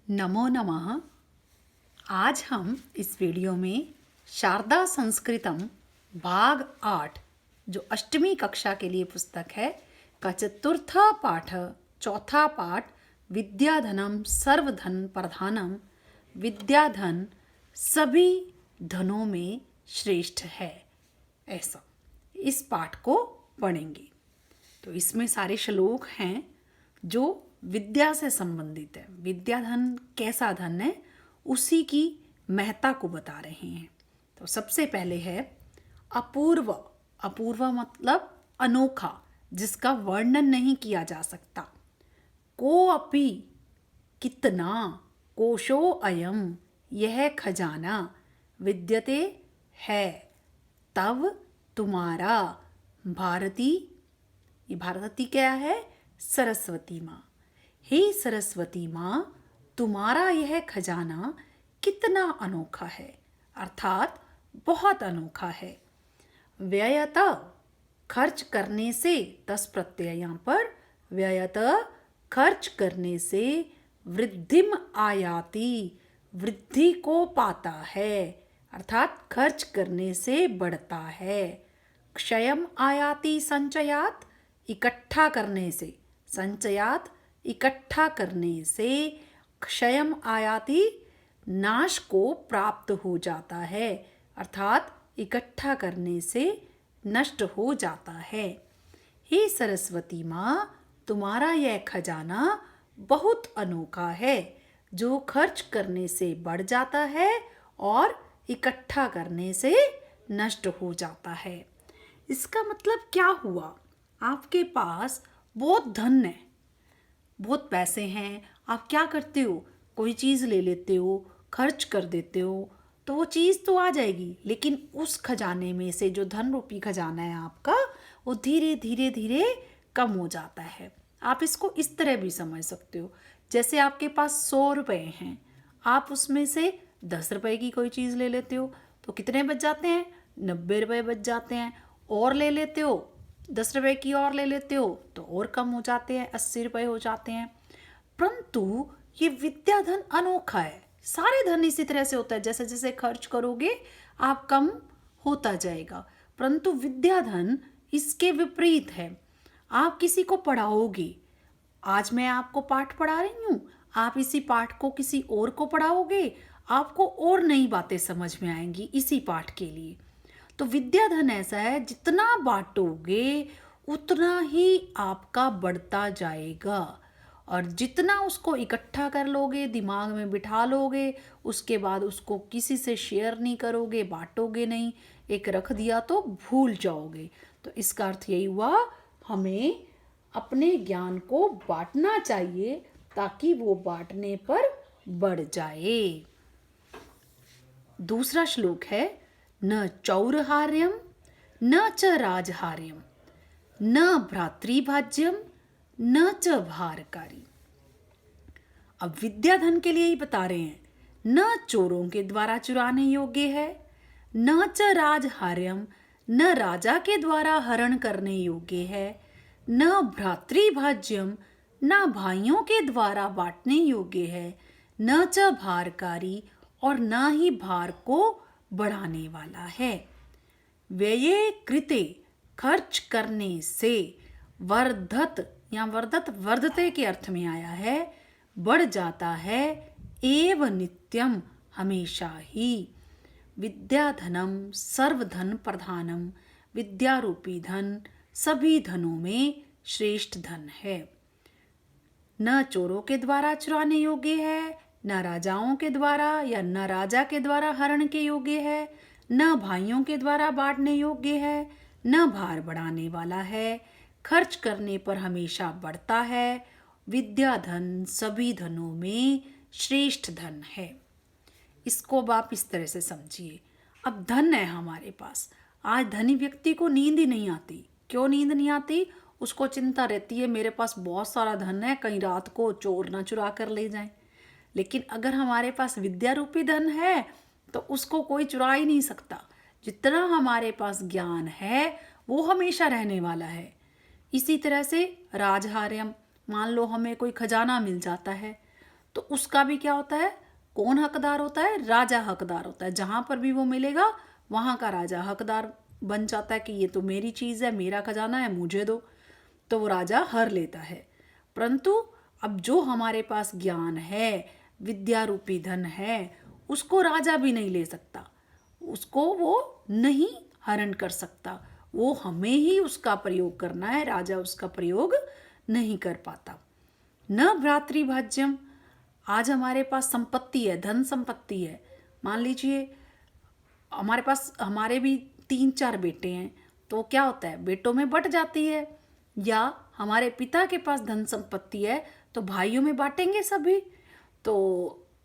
नमो नमः। आज हम इस वीडियो में शारदा संस्कृतम भाग 8 जो अष्टमी कक्षा के लिए पुस्तक है का चतुर्थ पाठ चौथा पाठ विद्याधनम सर्वधन प्रधानम विद्याधन सभी धनों में श्रेष्ठ है, ऐसा इस पाठ को पढ़ेंगे। तो इसमें सारे श्लोक हैं जो विद्या से संबंधित है। विद्या धन कैसा धन है उसी की महत्ता को बता रहे हैं। तो सबसे पहले है अपूर्व। अपूर्व मतलब अनोखा, जिसका वर्णन नहीं किया जा सकता। को अपि कितना, कोशो अयम यह खजाना विद्यते है तब तुम्हारा। भारती, ये भारती क्या है? सरस्वती माँ। हे सरस्वती माँ, तुम्हारा यह खजाना कितना अनोखा है, अर्थात बहुत अनोखा है। व्ययत खर्च करने से, 10 प्रत्यय यहाँ पर, व्ययत खर्च करने से वृद्धिम आयाति, वृद्धि को पाता है, अर्थात खर्च करने से बढ़ता है। क्षयम आयाति संचयात, इकट्ठा करने से, संचयात इकट्ठा करने से, क्षयम आयाति नाश को प्राप्त हो जाता है, अर्थात इकट्ठा करने से नष्ट हो जाता है। हे सरस्वती माँ, तुम्हारा यह खजाना बहुत अनोखा है जो खर्च करने से बढ़ जाता है और इकट्ठा करने से नष्ट हो जाता है। इसका मतलब क्या हुआ? आपके पास बहुत धन है, बहुत पैसे हैं, आप क्या करते हो? कोई चीज़ ले लेते हो, खर्च कर देते हो, तो वो चीज़ तो आ जाएगी, लेकिन उस खजाने में से जो धन रूपी खजाना है आपका, वो धीरे धीरे धीरे कम हो जाता है। आप इसको इस तरह भी समझ सकते हो, जैसे आपके पास 100 रुपये हैं, आप उसमें से 10 रुपये की कोई चीज़ ले लेते हो तो कितने बच जाते हैं? 90 रुपये बच जाते हैं। और ले लेते हो, 10 रुपये की और ले लेते हो तो और कम हो जाते हैं, 80 रुपये हो जाते हैं। परंतु ये विद्या धन अनोखा है। सारे धन इसी तरह से होता है, जैसे जैसे खर्च करोगे आप कम होता जाएगा, परंतु विद्या धन इसके विपरीत है। आप किसी को पढ़ाओगे, आज मैं आपको पाठ पढ़ा रही हूँ, आप इसी पाठ को किसी और को पढ़ाओगे, आपको और नई बातें समझ में आएंगी इसी पाठ के लिए। तो विद्या धन ऐसा है, जितना बांटोगे उतना ही आपका बढ़ता जाएगा, और जितना उसको इकट्ठा कर लोगे, दिमाग में बिठा लोगे, उसके बाद उसको किसी से शेयर नहीं करोगे, बांटोगे नहीं, एक रख दिया तो भूल जाओगे। तो इसका अर्थ यही हुआ, हमें अपने ज्ञान को बांटना चाहिए ताकि वो बांटने पर बढ़ जाए। दूसरा श्लोक है न चौरहार्यम न च राजहार्यम न भ्रातृभाज्यम न च भारकारी। अब विद्या धन के लिए ही बता रहे हैं, न चोरों के द्वारा चुराने योग्य है, न च राजहार्यम न राजा के द्वारा हरण करने योग्य है, न भ्रातृभाज्यम न भाइयों के द्वारा बांटने योग्य है, न च भारकारी और न ही भार को बढ़ाने वाला है। व्यये कृते खर्च करने से, वर्धत, यहाँ वर्धत वर्धते के अर्थ में आया है, बढ़ जाता है, एव नित्यम हमेशा ही। विद्या धनम सर्वधन प्रधानम, विद्या रूपी धन सभी धनों में श्रेष्ठ धन है। न चोरों के द्वारा चुराने योग्य है, न राजाओं के द्वारा या न राजा के द्वारा हरण के योग्य है, न भाइयों के द्वारा बांटने योग्य है, न भार बढ़ाने वाला है, खर्च करने पर हमेशा बढ़ता है। विद्या धन सभी धनों में श्रेष्ठ धन है। इसको आप इस तरह से समझिए। अब धन है हमारे पास, आज धनी व्यक्ति को नींद ही नहीं आती। क्यों नींद नहीं आती? उसको चिंता रहती है, मेरे पास बहुत सारा धन है, कहीं रात को चोर ना चुरा कर ले जाएं। लेकिन अगर हमारे पास विद्या रूपी धन है तो उसको कोई चुरा ही नहीं सकता। जितना हमारे पास ज्ञान है वो हमेशा रहने वाला है। इसी तरह से राजहार्यम, मान लो हमें कोई खजाना मिल जाता है तो उसका भी क्या होता है, कौन हकदार होता है, राजा हकदार होता है। जहां पर भी वो मिलेगा वहां का राजा हकदार बन जाता है कि ये तो मेरी चीज है, मेरा खजाना है, मुझे दो। तो वो राजा हर लेता है। परंतु अब जो हमारे पास ज्ञान है, विद्या रूपी धन है, उसको राजा भी नहीं ले सकता, उसको वो नहीं हरण कर सकता, वो हमें ही उसका प्रयोग करना है, राजा उसका प्रयोग नहीं कर पाता। न भ्रातृभाज्यम, आज हमारे पास संपत्ति है, धन संपत्ति है, मान लीजिए हमारे पास, हमारे भी 3-4 बेटे हैं, तो क्या होता है, बेटों में बट जाती है। या हमारे पिता के पास धन संपत्ति है तो भाइयों में बांटेंगे सभी। तो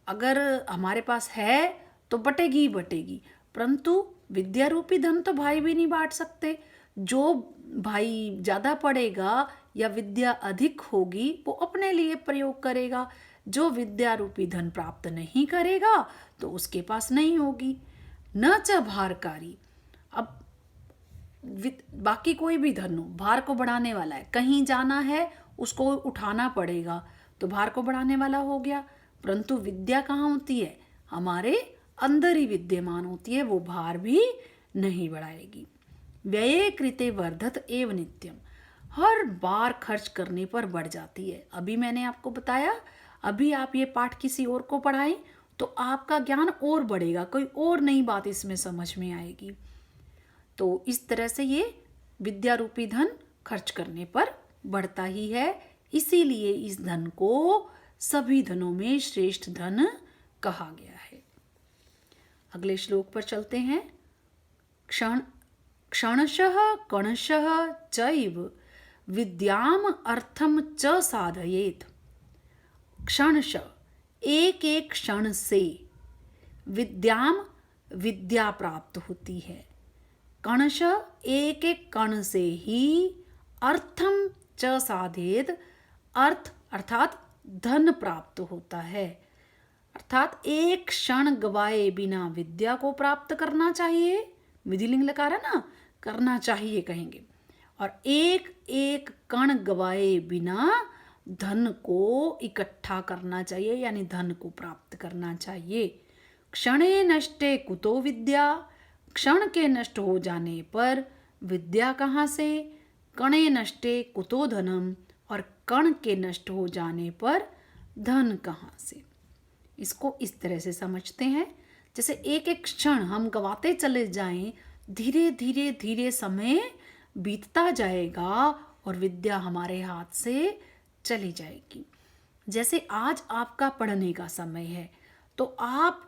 अगर हमारे पास है तो बटेगी ही बटेगी, परंतु विद्या रूपी धन तो भाई भी नहीं बांट सकते। जो भाई ज़्यादा पढ़ेगा या विद्या अधिक होगी वो अपने लिए प्रयोग करेगा, जो विद्या रूपी धन प्राप्त नहीं करेगा तो उसके पास नहीं होगी। न च भारकारी, अब बाकी कोई भी धन हो, भार को बढ़ाने वाला है, कहीं जाना है उसको उठाना पड़ेगा तो भार को बढ़ाने वाला हो गया। परंतु विद्या कहाँ होती है, हमारे अंदर ही विद्यमान होती है, वो भार भी नहीं बढ़ाएगी। व्यये कृते वर्धत एव नित्यम, हर बार खर्च करने पर बढ़ जाती है। अभी मैंने आपको बताया, अभी आप ये पाठ किसी और को पढ़ाएं तो आपका ज्ञान और बढ़ेगा, कोई और नई बात इसमें समझ में आएगी। तो इस तरह से ये विद्या रूपी धन खर्च करने पर बढ़ता ही है, इसीलिए इस धन को सभी धनों में श्रेष्ठ धन कहा गया है। अगले श्लोक पर चलते हैं। क्षणशः कणशः चैव विद्याम अर्थम च साधयेत। क्षणश, एक एक क्षण से विद्याम, विद्या प्राप्त होती है। कणश, एक एक कण से ही अर्थम च साधेत, अर्थ अर्थात धन प्राप्त होता है। अर्थात एक क्षण गवाए बिना विद्या को प्राप्त करना चाहिए, विधिलिंग लगा रहा ना, करना चाहिए कहेंगे, और एक एक कण गवाए बिना धन को इकट्ठा करना चाहिए, यानी धन को प्राप्त करना चाहिए। क्षणे नष्टे कुतो विद्या, क्षण के नष्ट हो जाने पर विद्या कहाँ से, कणे नष्टे कुतो धनम, और कण के नष्ट हो जाने पर धन कहाँ से। इसको इस तरह से समझते हैं, जैसे एक एक क्षण हम गवाते चले जाएं, धीरे धीरे धीरे समय बीतता जाएगा और विद्या हमारे हाथ से चली जाएगी। जैसे आज आपका पढ़ने का समय है तो आप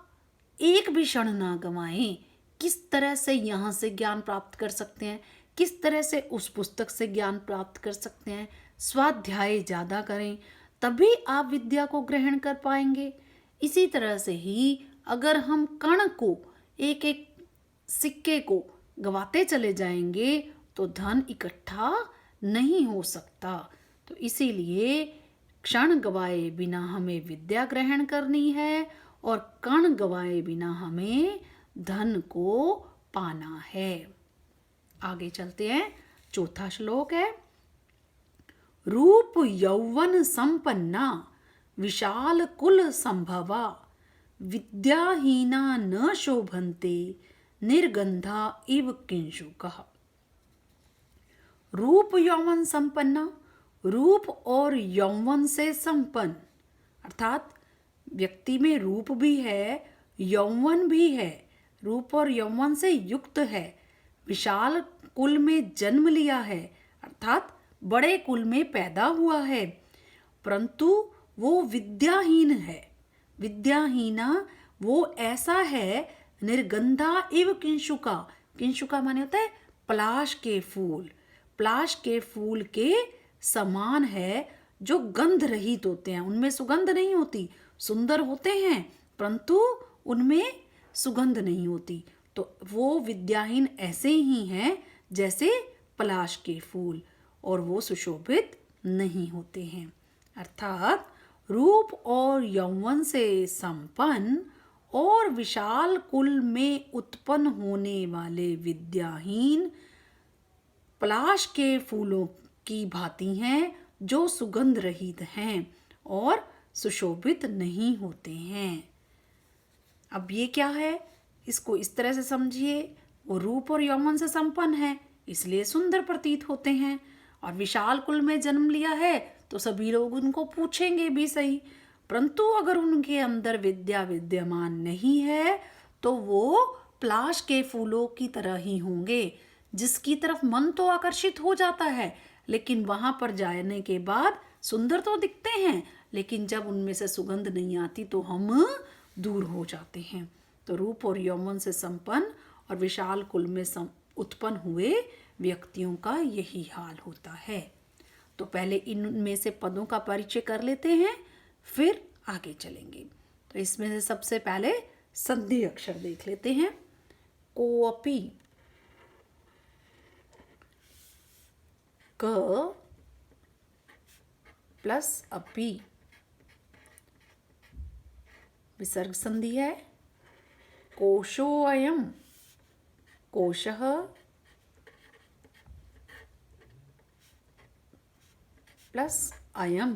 एक भी क्षण ना गंवाएं, किस तरह से यहाँ से ज्ञान प्राप्त कर सकते हैं, किस तरह से उस पुस्तक से ज्ञान प्राप्त कर सकते हैं। स्वाध्याय ज़्यादा करें तभी आप विद्या को ग्रहण कर पाएंगे। इसी तरह से ही अगर हम कण को, एक एक सिक्के को गवाते चले जाएंगे तो धन इकट्ठा नहीं हो सकता। तो इसीलिए क्षण गवाए बिना हमें विद्या ग्रहण करनी है और कण गवाए बिना हमें धन को पाना है। आगे चलते हैं, चौथा श्लोक है। रूप यौवन संपन्ना विशाल कुल संभवा विद्याहीना न शोभन्ते निर्गंधा इव किंशुकः। रूप यौवन संपन्ना, रूप और यौवन से संपन्न, अर्थात व्यक्ति में रूप भी है, यौवन भी है, रूप और यौवन से युक्त है, विशाल कुल में जन्म लिया है, अर्थात बड़े कुल में पैदा हुआ है, परंतु वो विद्याहीन है। विद्याहीना वो ऐसा है, निर्गंधा इव किंशुका, किंशुका माने होता है पलाश के फूल, पलाश के फूल के समान है, जो गंध रहित होते हैं, उनमें सुगंध नहीं होती, सुंदर होते हैं परंतु उनमें सुगंध नहीं होती। तो वो विद्याहीन ऐसे ही हैं जैसे पलाश के फूल, और वो सुशोभित नहीं होते हैं। अर्थात रूप और यौवन से संपन्न और विशाल कुल में उत्पन्न होने वाले विद्याहीन पलाश के फूलों की भांति हैं, जो सुगंध रहित हैं और सुशोभित नहीं होते हैं। अब ये क्या है, इसको इस तरह से समझिए, वो रूप और यौवन से संपन्न है इसलिए सुंदर प्रतीत होते हैं, और विशाल कुल में जन्म लिया है तो सभी लोग उनको पूछेंगे भी सही, परंतु अगर उनके अंदर विद्या विद्यमान नहीं है तो वो पलाश के फूलों की तरह ही होंगे, जिसकी तरफ मन तो आकर्षित हो जाता है लेकिन वहां पर जाने के बाद सुंदर तो दिखते हैं, लेकिन जब उनमें से सुगंध नहीं आती तो हम दूर हो जाते हैं। तो रूप और यौवन से संपन्न और विशाल कुल में उत्पन्न हुए व्यक्तियों का यही हाल होता है। तो पहले इनमें से पदों का परिचय कर लेते हैं, फिर आगे चलेंगे। तो इसमें से सबसे पहले संधि अक्षर देख लेते हैं। कोअपि, क प्लस अपि, विसर्ग संधि है। कोशोऽयं, कोशः प्लस अयम,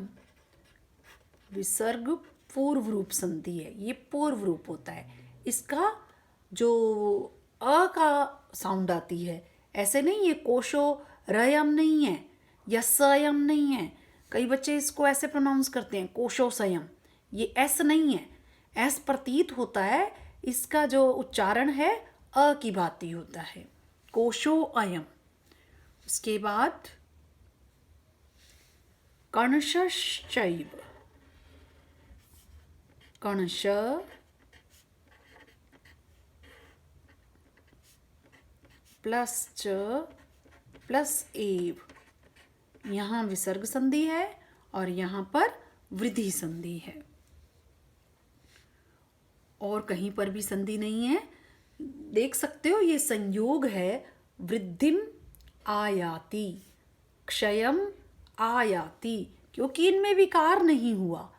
विसर्ग पूर्व रूप संधि है, ये पूर्व रूप होता है। इसका जो अ का साउंड आती है, ऐसे नहीं, ये कोशो रयम नहीं है या सयम नहीं है। कई बच्चे इसको ऐसे प्रोनाउंस करते हैं कोशो सयम, ये एस नहीं है, एस प्रतीत होता है, इसका जो उच्चारण है अ की भांति होता है, कोशो अयम। उसके बाद कणशश्चैव, कणश प्लस च प्लस एव, यहाँ विसर्ग संधि है और यहाँ पर वृद्धि संधि है, और कहीं पर भी संधि नहीं है। देख सकते हो ये संयोग है, वृद्धिम आयाति, क्षयम आयाति, क्योंकि इनमें विकार नहीं हुआ,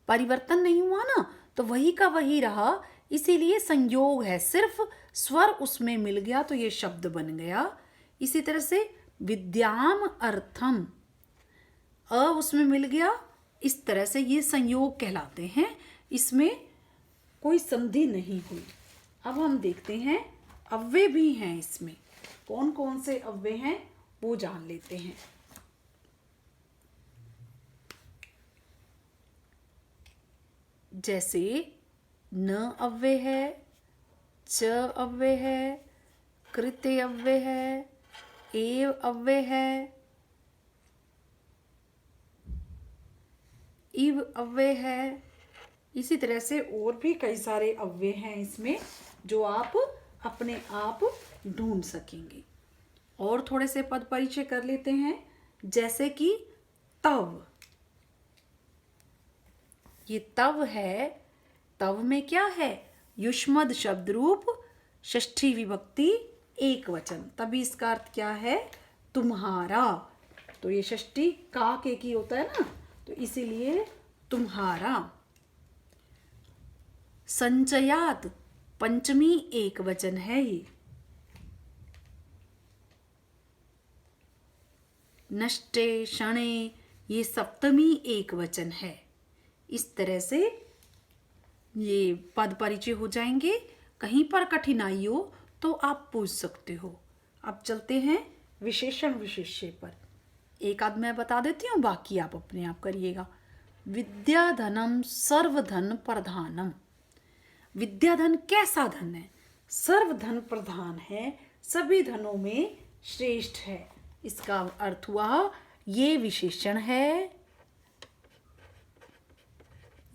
परिवर्तन नहीं हुआ ना, तो वही का वही रहा, इसीलिए संयोग है, सिर्फ स्वर उसमें मिल गया तो ये शब्द बन गया। इसी तरह से विद्याम अर्थम, अ उसमें मिल गया, इस तरह से ये संयोग कहलाते हैं, इसमें कोई संधि नहीं हुई। अब हम देखते हैं अव्यय भी हैं इसमें, कौन कौन से अव्यय हैं वो जान लेते हैं। जैसे न अव्यय है, च अव्यय है, कृत्य अव्यय है, एव अव्यय है, इव अव्यय है। इसी तरह से और भी कई सारे अव्यय हैं इसमें जो आप अपने आप ढूंढ सकेंगे। और थोड़े से पद परिचय कर लेते हैं, जैसे कि तव, ये तव है, तव में क्या है, युष्मद शब्द रूप, षष्ठी विभक्ति एक वचन, तभी इसका अर्थ क्या है, तुम्हारा। तो ये षष्ठी का के की होता है ना, तो इसीलिए तुम्हारा। संचयात, पंचमी एक वचन है ये। नष्टे क्षणे, ये सप्तमी एक वचन है। इस तरह से ये पद परिचय हो जाएंगे। कहीं पर कठिनाई हो तो आप पूछ सकते हो। अब चलते हैं विशेषण विशेष्य पर। एक आध मैं बता देती हूँ, बाकी आप अपने आप करिएगा। विद्याधनम सर्वधन प्रधानम, विद्याधन कैसा धन है, सर्वधन प्रधान है, सभी धनों में श्रेष्ठ है। इसका अर्थ हुआ ये विशेषण है,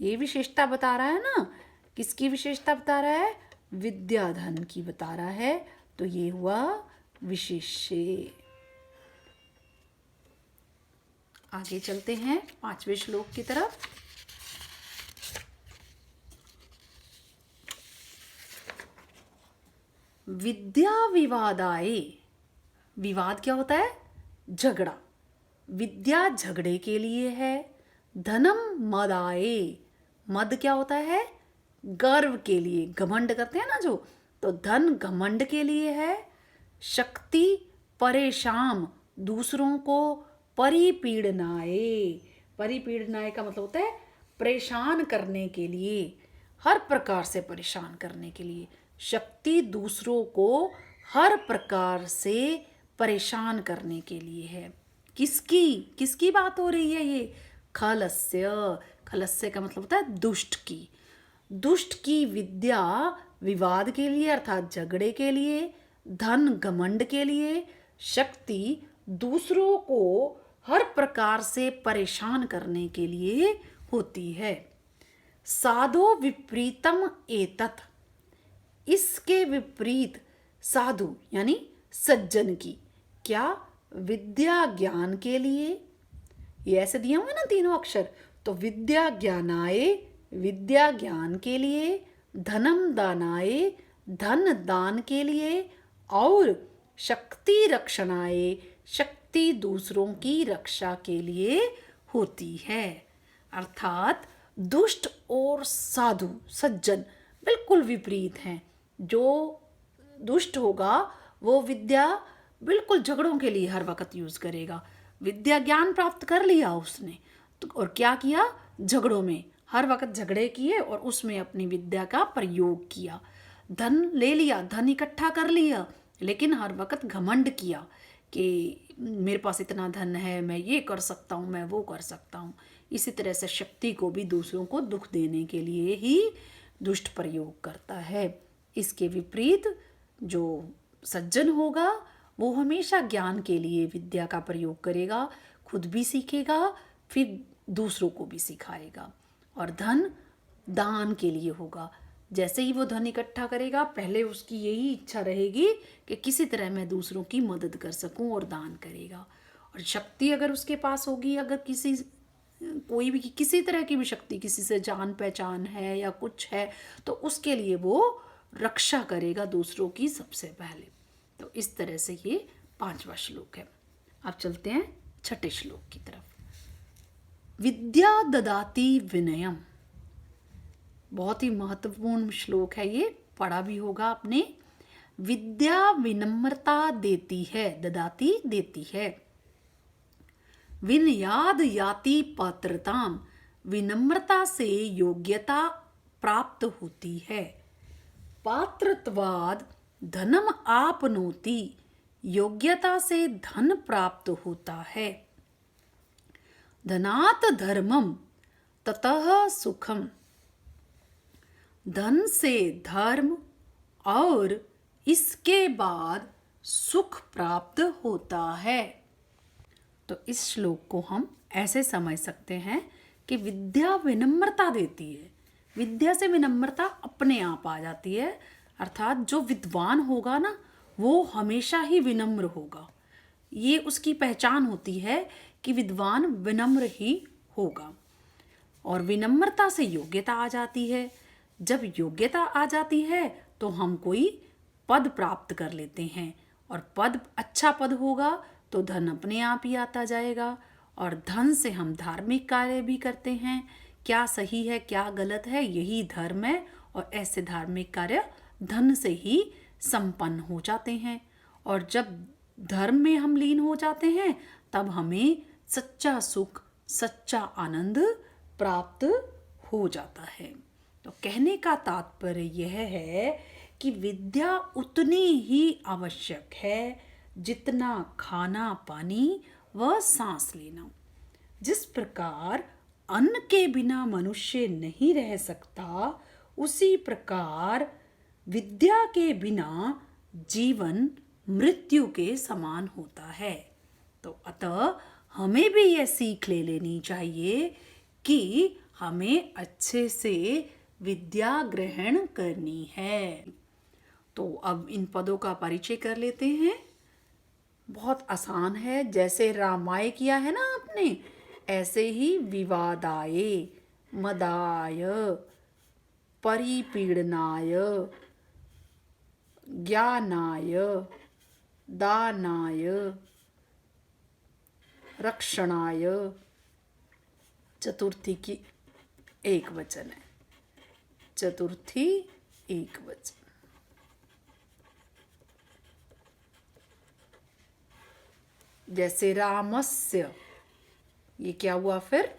ये विशेषता बता रहा है ना, किसकी विशेषता बता रहा है, विद्याधन की बता रहा है, तो ये हुआ विशेष्य। आगे चलते हैं 5वें श्लोक की तरफ। विद्या विवादाय, विवाद क्या होता है, झगड़ा, विद्या झगड़े के लिए है। धनम मदाए, मद क्या होता है, गर्व के लिए, घमंड करते हैं ना जो, तो धन घमंड के लिए है। शक्ति परेशान, दूसरों को परिपीड़नाए, परिपीड़नाए का मतलब होता है परेशान करने के लिए, हर प्रकार से परेशान करने के लिए। शक्ति दूसरों को हर प्रकार से परेशान करने के लिए है। किसकी किसकी बात हो रही है ये? खलस्य। खलस्य का मतलब होता है दुष्ट की। दुष्ट की विद्या विवाद के लिए अर्थात झगड़े के लिए, धन घमंड के लिए, शक्ति दूसरों को हर प्रकार से परेशान करने के लिए होती है। साधो विपरीतम एतत्, इसके विपरीत साधु यानी सज्जन की। क्या? विद्या ज्ञान के लिए। ये ऐसे दिए हुए ना तीनों अक्षर, तो विद्या ज्ञानाय, विद्या ज्ञान के लिए, धनम दानाय, धन दान के लिए, और शक्ति रक्षणाय, शक्ति दूसरों की रक्षा के लिए होती है। अर्थात दुष्ट और साधु सज्जन बिल्कुल विपरीत हैं। जो दुष्ट होगा वो विद्या बिल्कुल झगड़ों के लिए हर वक्त यूज करेगा। विद्या ज्ञान प्राप्त कर लिया उसने तो, और क्या किया? झगड़ों में हर वक्त झगड़े किए और उसमें अपनी विद्या का प्रयोग किया। धन ले लिया, धन इकट्ठा कर लिया, लेकिन हर वक्त घमंड किया कि मेरे पास इतना धन है, मैं ये कर सकता हूँ, मैं वो कर सकता हूँ। इसी तरह से शक्ति को भी दूसरों को दुख देने के लिए ही दुष्ट प्रयोग करता है। इसके विपरीत जो सज्जन होगा वो हमेशा ज्ञान के लिए विद्या का प्रयोग करेगा, खुद भी सीखेगा, फिर दूसरों को भी सिखाएगा। और धन दान के लिए होगा। जैसे ही वो धन इकट्ठा करेगा, पहले उसकी यही इच्छा रहेगी कि किसी तरह मैं दूसरों की मदद कर सकूं और दान करेगा। और शक्ति अगर उसके पास होगी, अगर कोई भी किसी तरह की भी शक्ति, किसी से जान पहचान है या कुछ है, तो उसके लिए वो रक्षा करेगा दूसरों की सबसे पहले। तो इस तरह से ये 5वां श्लोक है। अब चलते हैं 6ठे श्लोक की तरफ। विद्या ददाति विनयम, बहुत ही महत्वपूर्ण श्लोक है ये, पढ़ा भी होगा आपने। विद्या विनम्रता देती है, ददाति देती है। विनयाद याति पात्रताम, विनम्रता से योग्यता प्राप्त होती है। पात्रत्वाद धनम आपनोति, योग्यता से धन प्राप्त होता है। धनात् धर्मम ततः सुखम, धन से धर्म और इसके बाद सुख प्राप्त होता है। तो इस श्लोक को हम ऐसे समझ सकते हैं कि विद्या विनम्रता देती है। विद्या से विनम्रता अपने आप आ जाती है। अर्थात जो विद्वान होगा ना, वो हमेशा ही विनम्र होगा। ये उसकी पहचान होती है कि विद्वान विनम्र ही होगा। और विनम्रता से योग्यता आ जाती है। जब योग्यता आ जाती है तो हम कोई पद प्राप्त कर लेते हैं, और पद अच्छा पद होगा तो धन अपने आप ही आता जाएगा। और धन से हम धार्मिक कार्य भी करते हैं। क्या सही है क्या गलत है, यही धर्म है। और ऐसे धार्मिक कार्य धन से ही संपन्न हो जाते हैं। और जब धर्म में हम लीन हो जाते हैं, तब हमें सच्चा सुख, सच्चा आनंद प्राप्त हो जाता है। तो कहने का तात्पर्य यह है कि विद्या उतनी ही आवश्यक है जितना खाना पानी व सांस लेना। जिस प्रकार अन्न के बिना मनुष्य नहीं रह सकता, उसी प्रकार विद्या के बिना जीवन मृत्यु के समान होता है। तो अतः हमें भी यह सीख ले लेनी चाहिए कि हमें अच्छे से विद्या ग्रहण करनी है। तो अब इन पदों का परिचय कर लेते हैं। बहुत आसान है। जैसे रामाय किया है ना आपने, ऐसे ही विवादाय, मदाय, परिपीड़नाय, ज्ञानाय, दानाय, रक्षणाय, चतुर्थी की एक वचन है। चतुर्थी एक वचन। जैसे रामस्य, ये क्या हुआ फिर?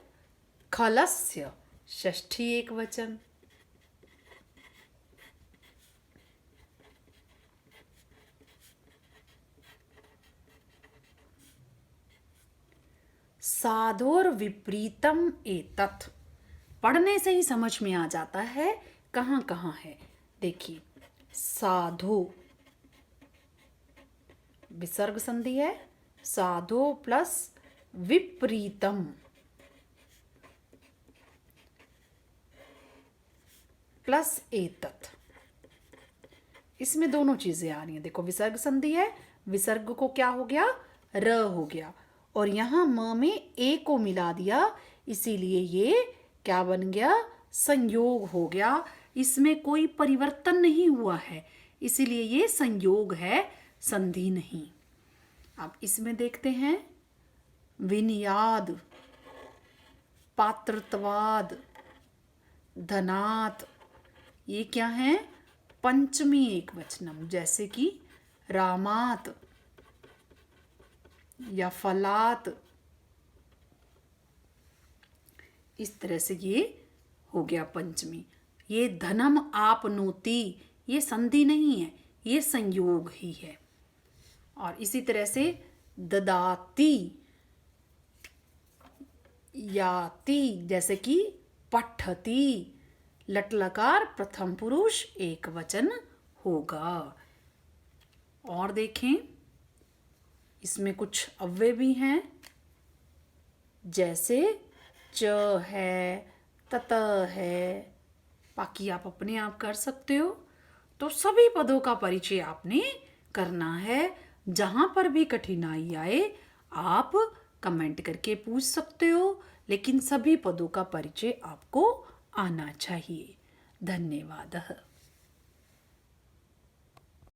खलस्य, षष्ठी एकवचन। साधोर विपरीतम एतत्, पढ़ने से ही समझ में आ जाता है कहाँ कहाँ है। देखिए, साधो विसर्ग संधि है, साधो प्लस विपरीतम प्लस एतत्, इसमें दोनों चीजें आ रही हैं। देखो, विसर्ग संधि है, विसर्ग को क्या हो गया, र हो गया, और यहाँ म में ए को मिला दिया, इसीलिए ये क्या बन गया, संयोग हो गया। इसमें कोई परिवर्तन नहीं हुआ है, इसीलिए ये संयोग है, संधि नहीं। अब इसमें देखते हैं, विनियाद, पात्रत्वाद, धनात्, ये क्या है, पंचमी एकवचनम, जैसे कि रामात या फलात, इस तरह से ये हो गया पंचमी। ये धनम आपनोति, ये संधि नहीं है, ये संयोग ही है। और इसी तरह से ददाति, याति, जैसे कि पठति, लट्लकार प्रथम पुरुष एक वचन होगा। और देखें, इसमें कुछ अव्यय भी हैं, जैसे च है, तत है, बाकी आप अपने आप कर सकते हो। तो सभी पदों का परिचय आपने करना है। जहाँ पर भी कठिनाई आए आप कमेंट करके पूछ सकते हो, लेकिन सभी पदों का परिचय आपको आना चाहिए। धन्यवाद।